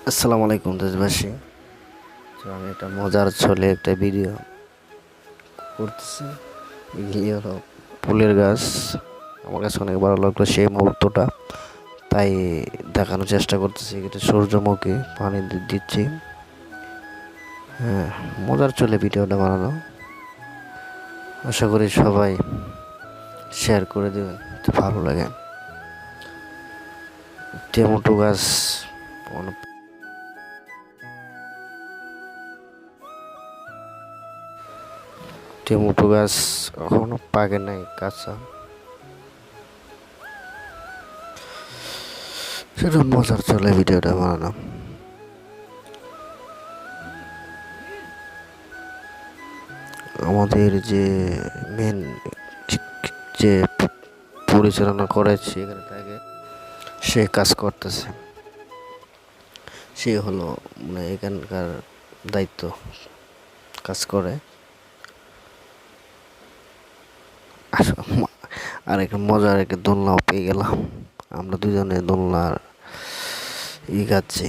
আসসালামু আলাইকুম দেশবাসী। তো আমি একটা মজার ছলে একটা ভিডিও করতেছি। এগুলি হলো ফুলের গাছ। আমার কাছে অনেক ভালো লাগলো সেই মুহূর্তটা, তাই দেখানোর চেষ্টা করতেছি। এটা সূর্যমুখী, পানি দিচ্ছি। হ্যাঁ, মজার ছলে ভিডিওটা বানানো। আশা করি সবাই শেয়ার করে দেবেন, ভালো লাগে। টমেটো গাছ টমেটো গাছ এখনো পাকে নাই, কাঁচা। সেটা মজার চলে ভিডিওটা বানানো। আমাদের যে মেন যে পরিচালনা করেছে এখানে তাকে, সে কাজ করতেছে। সে হলো মানে এখানকার দায়িত্ব কাজ করে। আর একটা মজার একটা দোলনাও পেয়ে গেলাম। আমরা দুজনে দোলনার খাচ্ছি।